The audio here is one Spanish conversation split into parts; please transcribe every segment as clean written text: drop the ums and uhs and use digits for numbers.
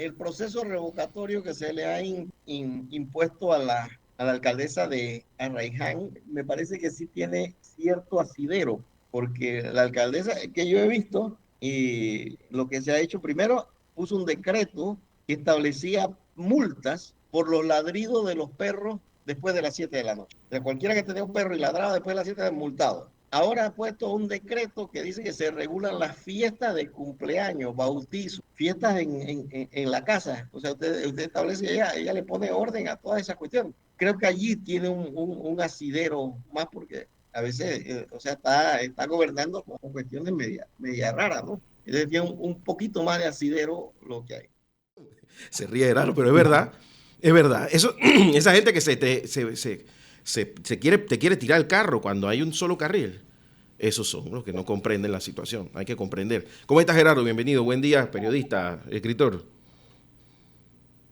el proceso revocatorio que se le ha impuesto a la alcaldesa de Arraiján, me parece que sí tiene cierto asidero, porque la alcaldesa que yo he visto y lo que se ha hecho primero puso un decreto que establecía multas por los ladridos de los perros después de las 7 de la noche. O sea, cualquiera que tenía un perro y ladraba después de las 7 es multado. Ahora ha puesto un decreto que dice que se regulan las fiestas de cumpleaños, bautizos, fiestas en la casa. O sea, usted establece, ella le pone orden a toda esa cuestión. Creo que allí tiene un asidero más porque a veces, o sea, está gobernando con cuestiones media raras, ¿no? Entonces tiene un poquito más de asidero lo que hay. Se ríe de raro, pero es verdad. Es verdad. Eso, esa gente que te quiere tirar el carro cuando hay un solo carril. Esos son los que no comprenden la situación. Hay que comprender. ¿Cómo estás, Gerardo? Bienvenido. Buen día, periodista, escritor.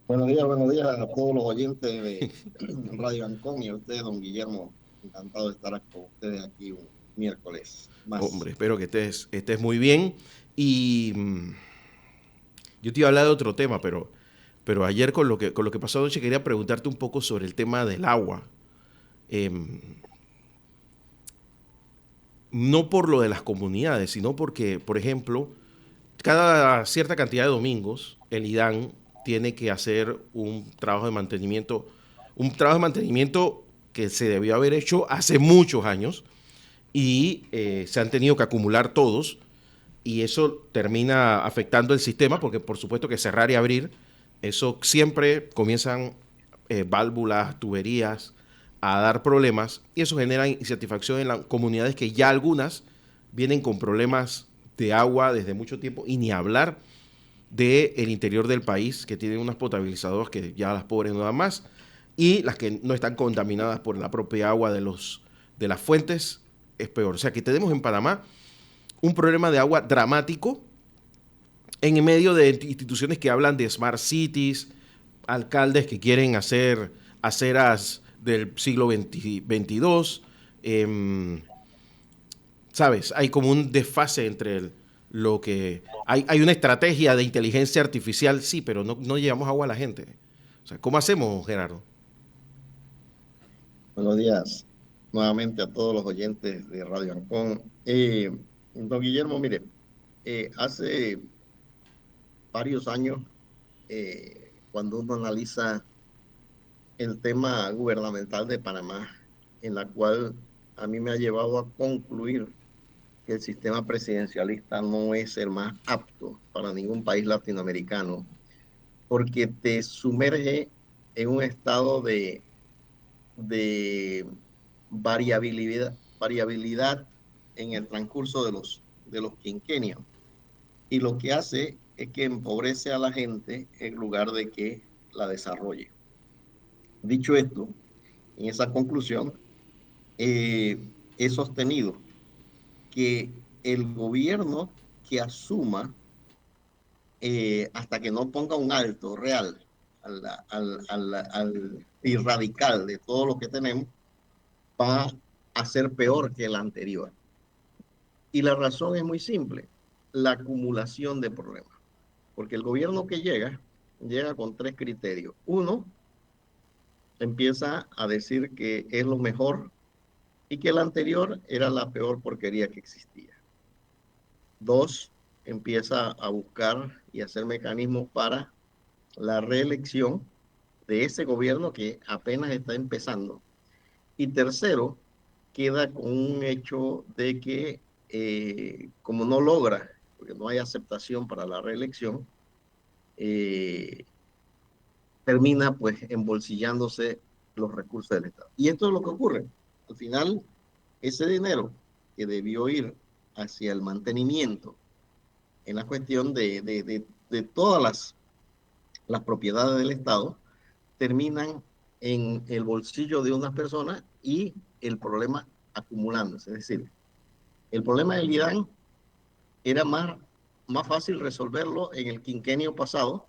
Buenos días a todos los oyentes de Radio Ancón y a usted, don Guillermo. Encantado de estar con ustedes aquí un miércoles más. Hombre, espero que estés muy bien. Y yo te iba a hablar de otro tema, pero ayer con lo que pasó anoche quería preguntarte un poco sobre el tema del agua. Em, no por lo de las comunidades, sino porque, por ejemplo, cada cierta cantidad de domingos, el IDAN tiene que hacer un trabajo de mantenimiento que se debió haber hecho hace muchos años y se han tenido que acumular todos y eso termina afectando el sistema porque por supuesto que cerrar y abrir, eso siempre comienzan válvulas, tuberías a dar problemas y eso genera insatisfacción en las comunidades que ya algunas vienen con problemas de agua desde mucho tiempo y ni hablar del interior del país que tienen unas potabilizadoras que ya las pobres no dan más y las que no están contaminadas por la propia agua de las fuentes es peor. O sea que tenemos en Panamá un problema de agua dramático en medio de instituciones que hablan de smart cities, alcaldes que quieren hacer aceras del siglo XXII. ¿Sabes? Hay como un desfase entre lo que... Hay una estrategia de inteligencia artificial, sí, pero no llevamos agua a la gente. O sea, ¿cómo hacemos, Gerardo? Buenos días nuevamente a todos los oyentes de Radio Ancón. Don Guillermo, mire, hace varios años, cuando uno analiza el tema gubernamental de Panamá, en la cual a mí me ha llevado a concluir que el sistema presidencialista no es el más apto para ningún país latinoamericano, porque te sumerge en un estado de variabilidad en el transcurso de los quinquenios. Y lo que hace es que empobrece a la gente en lugar de que la desarrolle. Dicho esto, en esa conclusión, he sostenido que el gobierno que asuma hasta que no ponga un alto real y radical de todo lo que tenemos, va a ser peor que el anterior. Y la razón es muy simple, la acumulación de problemas. Porque el gobierno que llega con tres criterios. Uno, empieza a decir que es lo mejor y que el anterior era la peor porquería que existía. Dos, empieza a buscar y hacer mecanismos para la reelección de ese gobierno que apenas está empezando. Y tercero, queda con un hecho de que como no logra, porque no hay aceptación para la reelección, eh, termina pues embolsillándose los recursos del Estado. Y esto es lo que ocurre. Al final, ese dinero que debió ir hacia el mantenimiento en la cuestión de todas las propiedades del Estado, terminan en el bolsillo de unas personas y el problema acumulándose. Es decir, el problema del IDAN era más fácil resolverlo en el quinquenio pasado,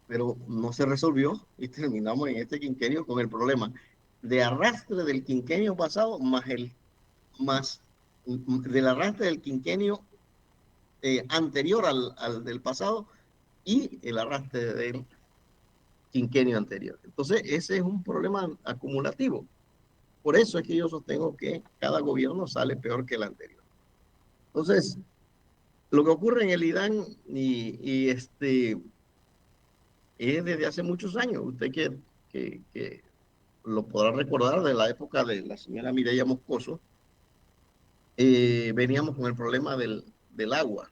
pero no se resolvió y terminamos en este quinquenio con el problema de arrastre del quinquenio pasado más del arrastre del quinquenio anterior al del pasado, y el arrastre del quinquenio anterior. Entonces, ese es un problema acumulativo. Por eso es que yo sostengo que cada gobierno sale peor que el anterior. Entonces, lo que ocurre en el IDAN es desde hace muchos años. Usted que lo podrá recordar de la época de la señora Mireya Moscoso, veníamos con el problema del agua.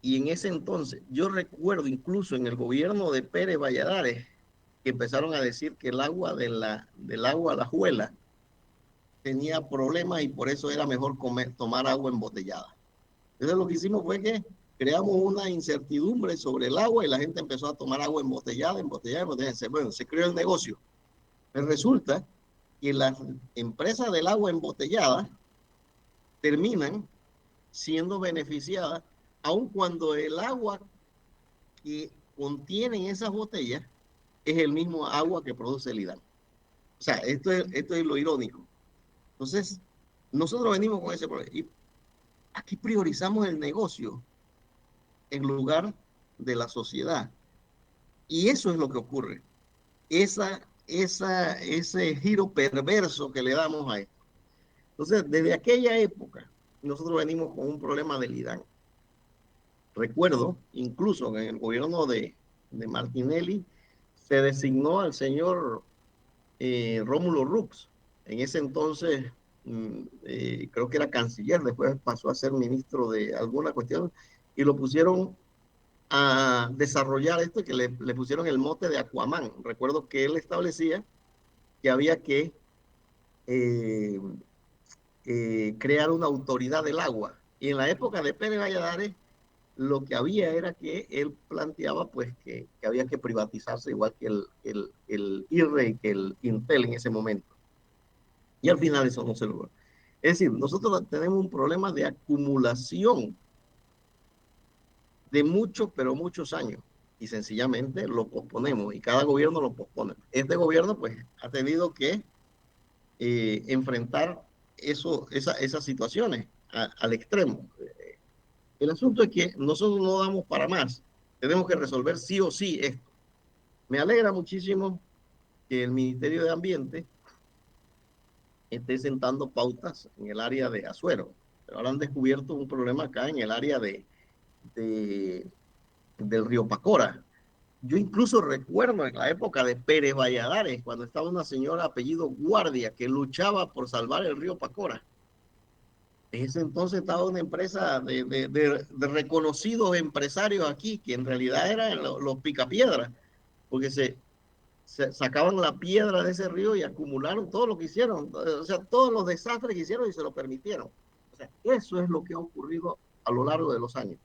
Y en ese entonces, yo recuerdo incluso en el gobierno de Pérez Valladares, que empezaron a decir que el agua del agua Alajuela tenía problemas y por eso era mejor tomar agua embotellada. Entonces lo que hicimos fue que creamos una incertidumbre sobre el agua y la gente empezó a tomar agua embotellada, embotellada, embotellada. Bueno, se creó el negocio. Pero resulta que las empresas del agua embotellada terminan siendo beneficiadas, aun cuando el agua que contienen esas botellas es el mismo agua que produce el IDAN. O sea, esto es lo irónico. Entonces, nosotros venimos con ese problema. Y aquí priorizamos el negocio en lugar de la sociedad. Y eso es lo que ocurre. Ese giro perverso que le damos a esto. Entonces, desde aquella época, nosotros venimos con un problema del IDAN. Recuerdo, incluso en el gobierno de Martinelli, se designó al señor Rómulo Rux. En ese entonces, creo que era canciller, después pasó a ser ministro de alguna cuestión, y lo pusieron a desarrollar esto, que le pusieron el mote de Aquaman. Recuerdo que él establecía que había que eh, crear una autoridad del agua. Y en la época de Pérez Valladares, lo que había era que él planteaba pues que había que privatizarse igual que el IRRE y que el Intel en ese momento. Y al final eso no se logró. Es decir, nosotros tenemos un problema de acumulación de muchos, pero muchos años. Y sencillamente lo posponemos y cada gobierno lo pospone. Este gobierno pues ha tenido que enfrentar esas situaciones al extremo. El asunto es que nosotros no damos para más. Tenemos que resolver sí o sí esto. Me alegra muchísimo que el Ministerio de Ambiente esté sentando pautas en el área de Azuero. Pero ahora han descubierto un problema acá en el área de, del río Pacora. Yo incluso recuerdo en la época de Pérez Valladares, cuando estaba una señora apellido Guardia que luchaba por salvar el río Pacora. En ese entonces estaba una empresa de reconocidos empresarios aquí, que en realidad eran los picapiedras, porque se sacaban la piedra de ese río y acumularon todo lo que hicieron, o sea, todos los desastres que hicieron y se lo permitieron. O sea, eso es lo que ha ocurrido a lo largo de los años.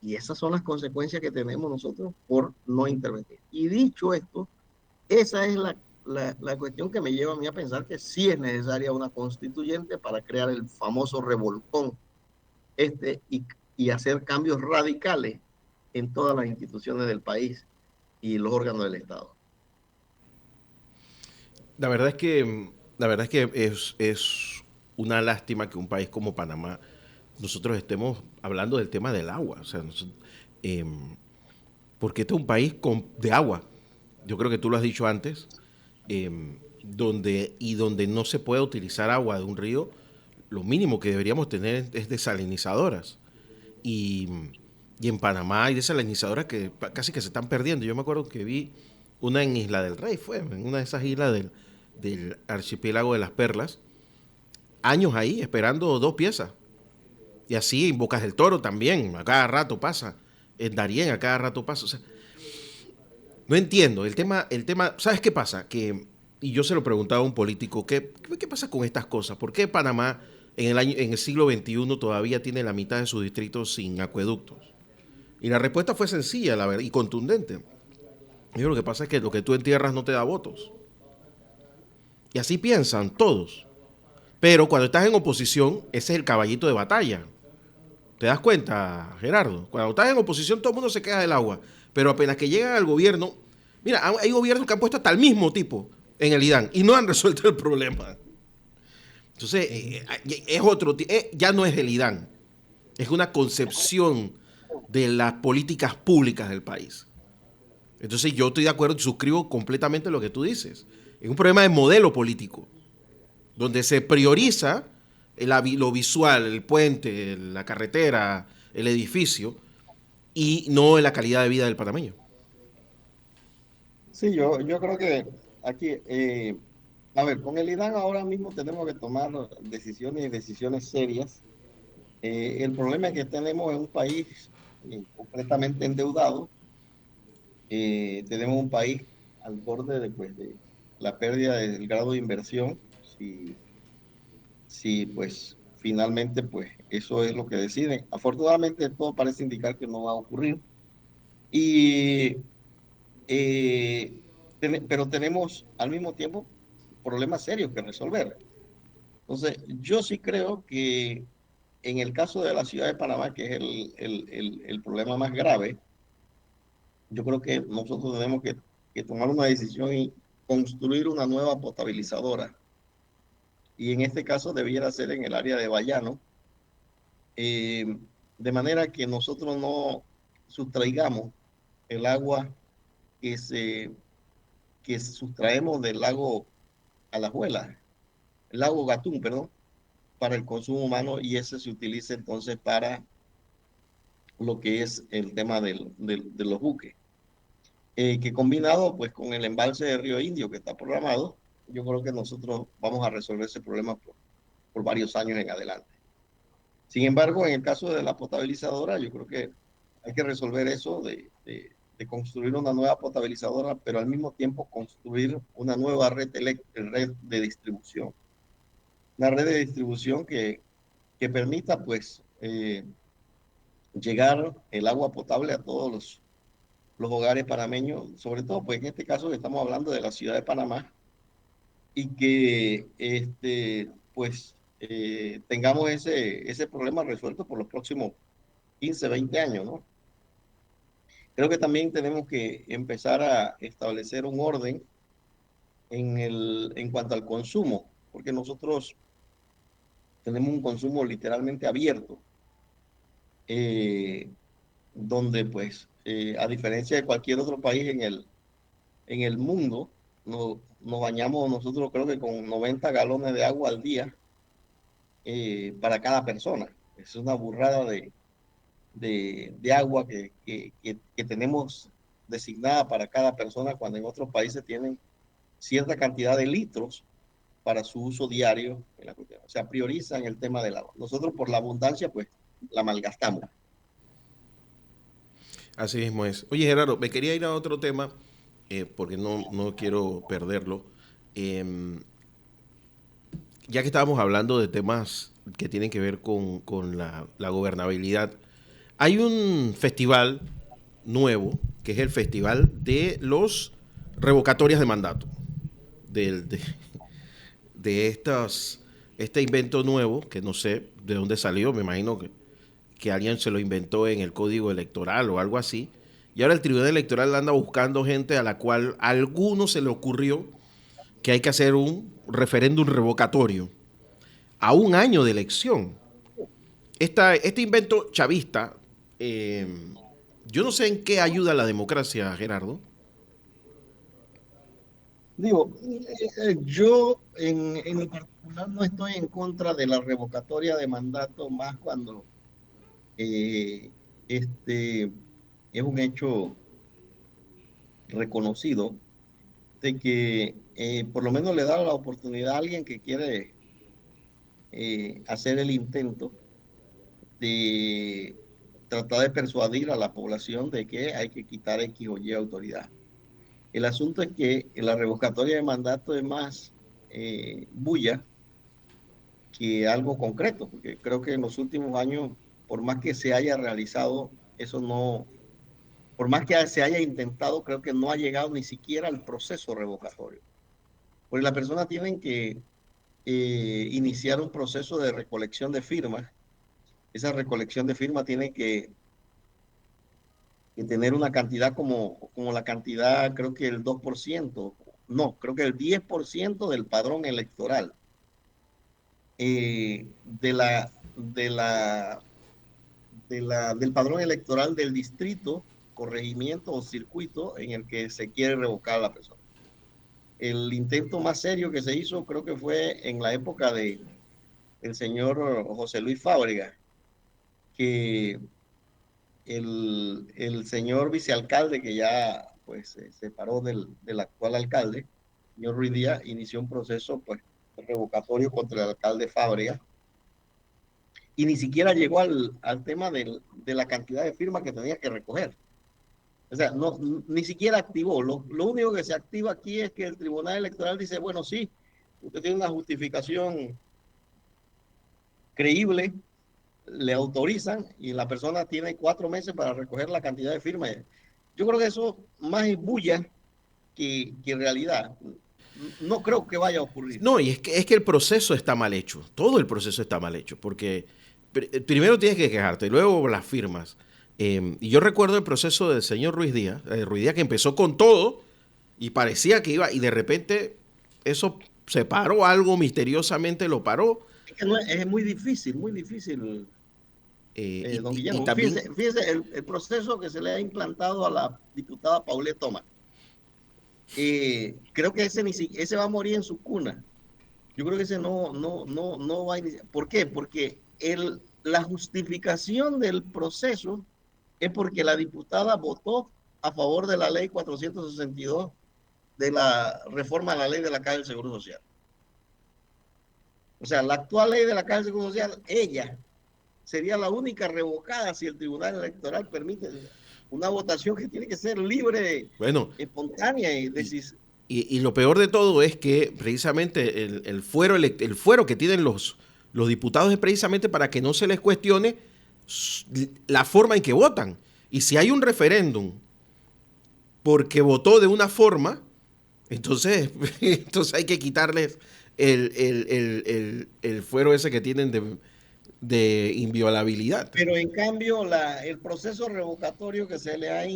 Y esas son las consecuencias que tenemos nosotros por no intervenir. Y dicho esto, esa es la cuestión que me lleva a mí a pensar que sí es necesaria una constituyente para crear el famoso revolcón y hacer cambios radicales en todas las instituciones del país y los órganos del Estado. La verdad es que es una lástima que un país como Panamá nosotros estemos hablando del tema del agua. O sea, eh, porque este es un país de agua. Yo creo que tú lo has dicho antes, donde no se puede utilizar agua de un río, lo mínimo que deberíamos tener es desalinizadoras. Y, y en Panamá hay desalinizadoras que casi que se están perdiendo. Yo me acuerdo que vi una en Isla del Rey, fue en una de esas islas del archipiélago de las Perlas, años ahí esperando dos piezas. Y así en Bocas del Toro también, a cada rato pasa. En Darién a cada rato pasa. O sea, no entiendo. ¿Sabes qué pasa? Y yo se lo preguntaba a un político, ¿qué pasa con estas cosas? ¿Por qué Panamá en el siglo XXI todavía tiene la mitad de sus distritos sin acueductos? Y la respuesta fue sencilla, la verdad, y contundente. Y lo que pasa es que lo que tú entierras no te da votos. Y así piensan todos. Pero cuando estás en oposición, ese es el caballito de batalla. ¿Te das cuenta, Gerardo? Cuando estás en oposición, todo el mundo se queja del agua. Pero apenas que llegan al gobierno, mira, hay gobiernos que han puesto hasta el mismo tipo en el IDAN y no han resuelto el problema. Entonces, es otro, ya no es el IDAN. Es una concepción de las políticas públicas del país. Entonces yo estoy de acuerdo y suscribo completamente lo que tú dices. Es un problema de modelo político, donde se prioriza lo visual, el puente, la carretera, el edificio, y no la calidad de vida del panameño. Sí, yo creo que aquí, a ver, con el IDAN ahora mismo tenemos que tomar decisiones y decisiones serias. El problema es que tenemos en un país completamente endeudado. Tenemos un país al borde de, pues, de la pérdida del grado de inversión. Si pues finalmente pues eso es lo que deciden. Afortunadamente todo parece indicar que no va a ocurrir. Y, pero tenemos al mismo tiempo problemas serios que resolver. Entonces, yo sí creo que en el caso de la ciudad de Panamá, que es el problema más grave, yo creo que nosotros tenemos que tomar una decisión y construir una nueva potabilizadora. Y en este caso debiera ser en el área de Bayano, eh, de manera que nosotros no sustraigamos el agua que, se, que sustraemos del lago Alajuela, el lago Gatún, perdón, para el consumo humano y ese se utiliza entonces para lo que es el tema de los buques. Que combinado pues con el embalse de Río Indio que está programado, yo creo que nosotros vamos a resolver ese problema por varios años en adelante. Sin embargo, en el caso de la potabilizadora, yo creo que hay que resolver eso de construir una nueva potabilizadora, pero al mismo tiempo construir una nueva red de distribución. Una red de distribución que permita, pues, llegar el agua potable a todos los hogares panameños, sobre todo, pues, en este caso que estamos hablando de la ciudad de Panamá, y que, pues, tengamos ese problema resuelto por los próximos 15, 20 años, ¿no? Creo que también tenemos que empezar a establecer un orden en cuanto al consumo, porque nosotros tenemos un consumo literalmente abierto, eh, donde pues, a diferencia de cualquier otro país en el mundo, nos bañamos nosotros creo que con 90 galones de agua al día para cada persona. Es una burrada de agua que tenemos designada para cada persona cuando en otros países tienen cierta cantidad de litros para su uso diario. O sea, priorizan el tema del agua. Nosotros por la abundancia, pues la malgastamos. Así mismo es. Oye, Gerardo, me quería ir a otro tema, porque no quiero perderlo. Eh, ya que estábamos hablando de temas que tienen que ver con la gobernabilidad, hay un festival nuevo, que es el Festival de los Revocatorias de Mandato. Del, de este invento nuevo, que no sé de dónde salió, me imagino que alguien se lo inventó en el código electoral o algo así. Y ahora el Tribunal Electoral anda buscando gente a la cual a alguno se le ocurrió que hay que hacer un referéndum revocatorio a un año de elección. Este invento chavista, eh, yo no sé en qué ayuda a la democracia, Gerardo. Digo, yo en lo particular no estoy en contra de la revocatoria de mandato, más cuando eh, este es un hecho reconocido de que por lo menos le da la oportunidad a alguien que quiere hacer el intento de tratar de persuadir a la población de que hay que quitar X o Y autoridad. El asunto es que la revocatoria de mandato es más bulla que algo concreto, porque creo que en los últimos años, por más que se haya realizado, eso no, por más que se haya intentado, creo que no ha llegado ni siquiera al proceso revocatorio. Porque las personas tienen que iniciar un proceso de recolección de firmas. Esa recolección de firmas tiene que tener una cantidad como la cantidad, creo que el 2%, no, creo que el 10% del padrón electoral de del padrón electoral del distrito, corregimiento o circuito en el que se quiere revocar a la persona. El intento más serio que se hizo creo que fue en la época de el señor José Luis Fábrega, que el señor vicealcalde, que ya pues se separó del actual alcalde, señor Ruiz Díaz, inició un proceso pues revocatorio contra el alcalde Fábrega, y ni siquiera llegó al tema de la cantidad de firmas que tenía que recoger. O sea, no, ni siquiera activó. Lo único que se activa aquí es que el Tribunal Electoral dice, bueno, sí, usted tiene una justificación creíble, le autorizan y la persona tiene 4 meses para recoger la cantidad de firmas. Yo creo que eso más es bulla que realidad. No creo que vaya a ocurrir. No, y es que el proceso está mal hecho. Todo el proceso está mal hecho. Porque primero tienes que quejarte, luego las firmas. Y yo recuerdo el proceso del señor Ruiz Díaz que empezó con todo y parecía que iba, y de repente eso se paró, algo misteriosamente lo paró. Es que no es muy difícil, don Y Guillermo. también, Fíjese el proceso que se le ha implantado a la diputada Paulette Thomas. Creo que ese va a morir en su cuna. Yo creo que ese no va a iniciar. ¿Por qué? Porque la justificación del proceso es porque la diputada votó a favor de la ley 462 de la reforma a la ley de la Caja del Seguro Social. O sea, la actual ley de la Caja del Seguro Social, ella sería la única revocada si el Tribunal Electoral permite una votación que tiene que ser libre, bueno, espontánea y y, decisiva. y lo peor de todo es que precisamente el fuero que tienen los diputados es precisamente para que no se les cuestione la forma en que votan. Y si hay un referéndum porque votó de una forma, entonces, entonces hay que quitarles el fuero ese que tienen de inviolabilidad. Pero en cambio, el proceso revocatorio que se le ha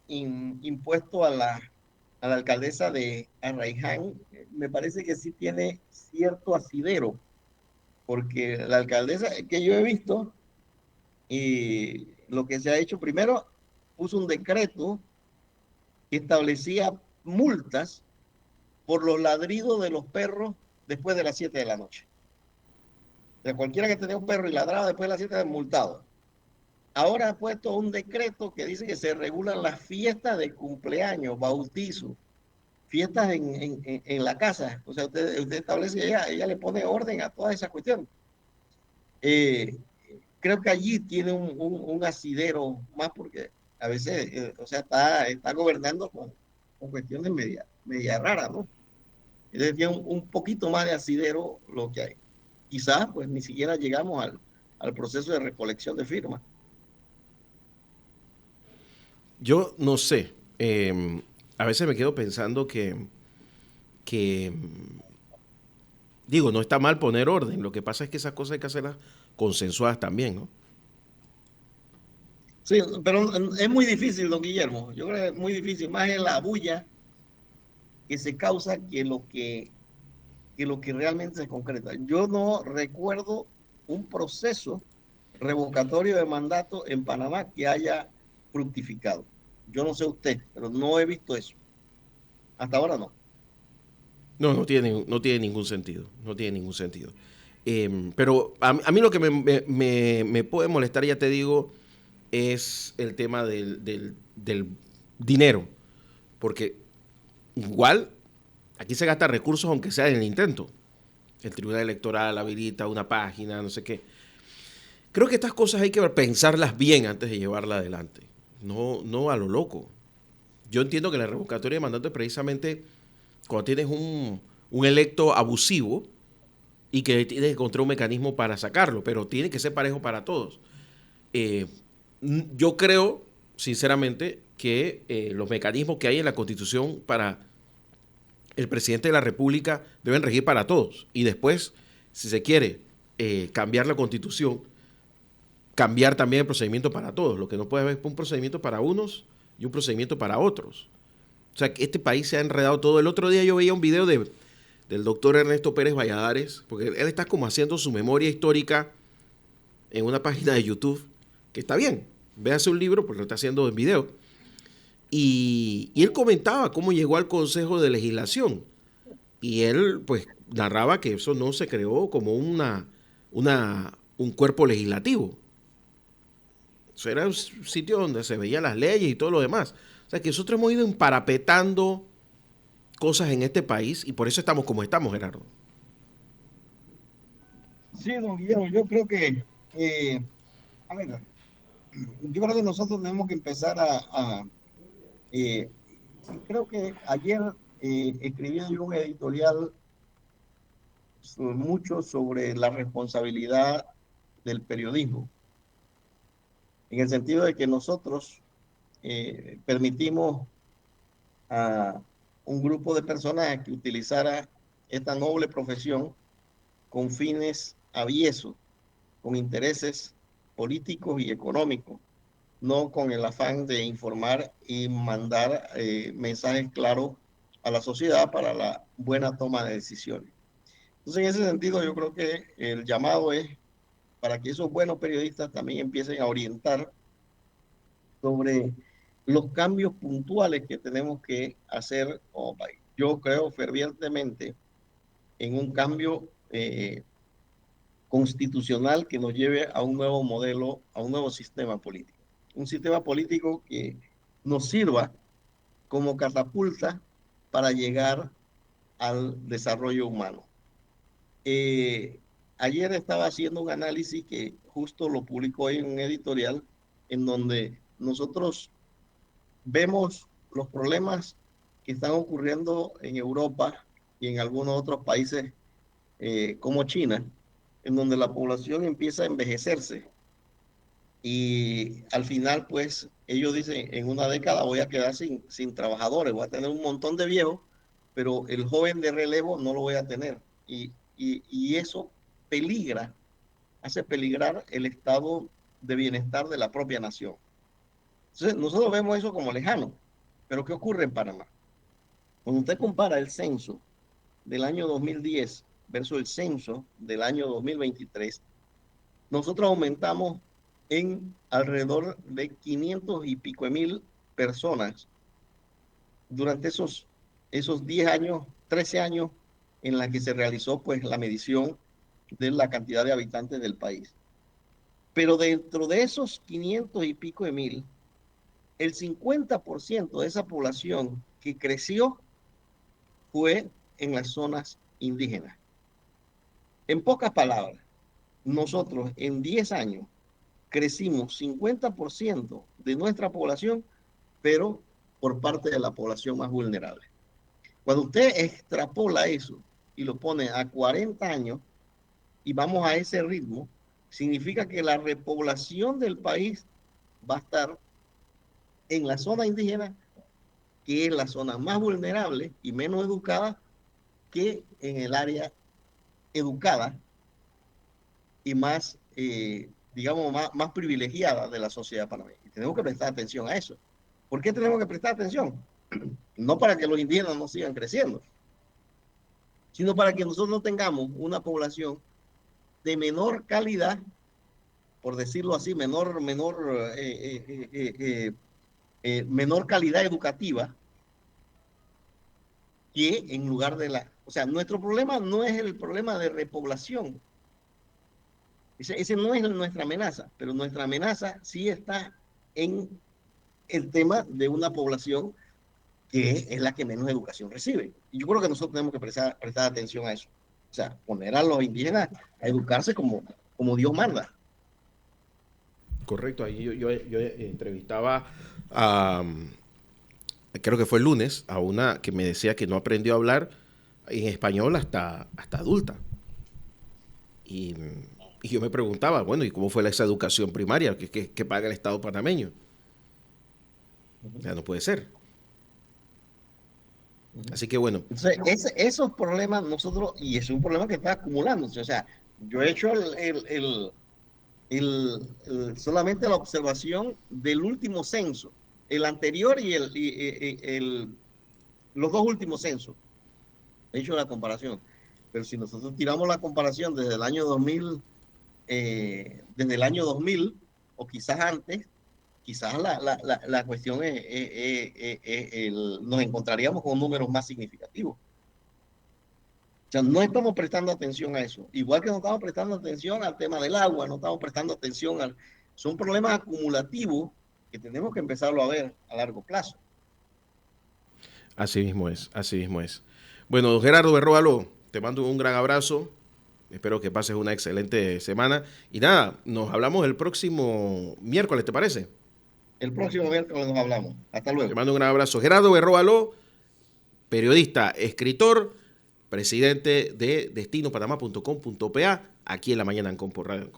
impuesto a la alcaldesa de Arraiján, me parece que sí tiene cierto asidero, porque la alcaldesa que yo he visto, y lo que se ha hecho primero, puso un decreto que establecía multas por los ladridos de los perros después de las 7 de la noche. O sea, cualquiera que tenía un perro y ladraba después de las 7 es multado. Ahora ha puesto un decreto que dice que se regulan las fiestas de cumpleaños, bautizo, fiestas en la casa. O sea, usted establece, ella le pone orden a todas esas cuestiones. Eh, Creo que allí tiene un asidero más porque a veces, o sea, está gobernando con cuestiones media raras, ¿no? Entonces tiene un poquito más de asidero lo que hay. Quizás, pues, ni siquiera llegamos al proceso de recolección de firmas. Yo no sé. A veces me quedo pensando que, digo, no está mal poner orden. Lo que pasa es que esas cosas hay que hacerlas consensuadas también, ¿no? Sí, pero es muy difícil, don Guillermo. Yo creo que es muy difícil. Más es la bulla que se causa que lo que realmente se concreta. Yo no recuerdo un proceso revocatorio de mandato en Panamá que haya fructificado. Yo no sé usted, pero no he visto eso. Hasta ahora no. No, no tiene ningún sentido. No tiene ningún sentido. Pero a mí lo que me puede molestar, ya te digo, es el tema del dinero. Porque igual aquí se gasta recursos aunque sea en el intento. El Tribunal Electoral habilita una página, no sé qué. Creo que estas cosas hay que pensarlas bien antes de llevarlas adelante. No a lo loco. Yo entiendo que la revocatoria de mandato es precisamente cuando tienes un electo abusivo y que tienes que encontrar un mecanismo para sacarlo, pero tiene que ser parejo para todos. Eh, yo creo, sinceramente, que los mecanismos que hay en la Constitución para el presidente de la República deben regir para todos. Y después, si se quiere cambiar la Constitución, cambiar también el procedimiento para todos. Lo que no puede haber es un procedimiento para unos y un procedimiento para otros. O sea, que este país se ha enredado todo. El otro día yo veía un video del doctor Ernesto Pérez Valladares, porque él está como haciendo su memoria histórica en una página de YouTube, que está bien, véase un libro porque lo está haciendo en video. Y él comentaba cómo llegó al Consejo de Legislación. Y él, pues, narraba que eso no se creó como un cuerpo legislativo. Eso era un sitio donde se veían las leyes y todo lo demás. O sea, que nosotros hemos ido emparapetando cosas en este país y por eso estamos como estamos, Gerardo. Sí, don Guillermo, yo creo que, a ver, yo creo que nosotros tenemos que empezar eh, creo que ayer escribí yo un editorial mucho sobre la responsabilidad del periodismo, en el sentido de que nosotros permitimos a un grupo de personas que utilizara esta noble profesión con fines aviesos, con intereses políticos y económicos, no con el afán de informar y mandar mensajes claros a la sociedad para la buena toma de decisiones. Entonces, en ese sentido, yo creo que el llamado es para que esos buenos periodistas también empiecen a orientar sobre los cambios puntuales que tenemos que hacer como país. Yo creo fervientemente en un cambio constitucional que nos lleve a un nuevo modelo, a un nuevo sistema político. Un sistema político que nos sirva como catapulta para llegar al desarrollo humano. Eh, Ayer estaba haciendo un análisis que justo lo publicó en un editorial en donde nosotros vemos los problemas que están ocurriendo en Europa y en algunos otros países como China, en donde la población empieza a envejecerse y al final, pues, ellos dicen, en una década voy a quedar sin trabajadores, voy a tener un montón de viejos, pero el joven de relevo no lo voy a tener. Y eso peligra, hace peligrar el estado de bienestar de la propia nación. Entonces, nosotros vemos eso como lejano, pero ¿qué ocurre en Panamá? Cuando usted compara el censo del año 2010 versus el censo del año 2023, nosotros aumentamos en alrededor de 500 y pico de mil personas durante esos 10 años, 13 años en la que se realizó pues la medición de la cantidad de habitantes del país. Pero dentro de esos 500 y pico de mil, el 50% de esa población que creció fue en las zonas indígenas. En pocas palabras, nosotros en 10 años crecimos 50% de nuestra población, pero por parte de la población más vulnerable. Cuando usted extrapola eso y lo pone a 40 años y vamos a ese ritmo, significa que la repoblación del país va a estar en la zona indígena, que es la zona más vulnerable y menos educada, que en el área educada y más, digamos, más privilegiada de la sociedad panameña. Y tenemos que prestar atención a eso. ¿Por qué tenemos que prestar atención? No para que los indígenas no sigan creciendo, sino para que nosotros no tengamos una población de menor calidad, por decirlo así, menor calidad educativa, que en lugar de la... O sea, nuestro problema no es el problema de repoblación. Ese no es nuestra amenaza, pero nuestra amenaza sí está en el tema de una población que es la que menos educación recibe. Y yo creo que nosotros tenemos que prestar atención a eso. O sea, poner a los indígenas a educarse como Dios manda. Correcto, ahí yo entrevistaba a, creo que fue el lunes, a una que me decía que no aprendió a hablar en español hasta adulta. Y, y yo me preguntaba, bueno, ¿y cómo fue esa educación primaria que paga el Estado panameño? O sea, no puede ser. Así que bueno. Entonces, esos problemas nosotros, y es un problema que está acumulándose, o sea, yo he hecho solamente la observación del último censo, el anterior y los dos últimos censos, he hecho la comparación, pero si nosotros tiramos la comparación desde el año 2000, o quizás antes, quizás la cuestión nos encontraríamos con números más significativos. O sea, no estamos prestando atención a eso. Igual que no estamos prestando atención al tema del agua, no estamos prestando atención al... Son problemas acumulativos que tenemos que empezarlo a ver a largo plazo. Así mismo es, así mismo es. Bueno, don Gerardo Berróvalo, te mando un gran abrazo. Espero que pases una excelente semana. Y nada, nos hablamos el próximo miércoles, ¿te parece? El próximo miércoles nos hablamos. Hasta Te luego. mando un gran abrazo. Gerardo Berróvalo, periodista, escritor, presidente de destinopanamá.com.pa, aquí en la mañana en Compo Radio.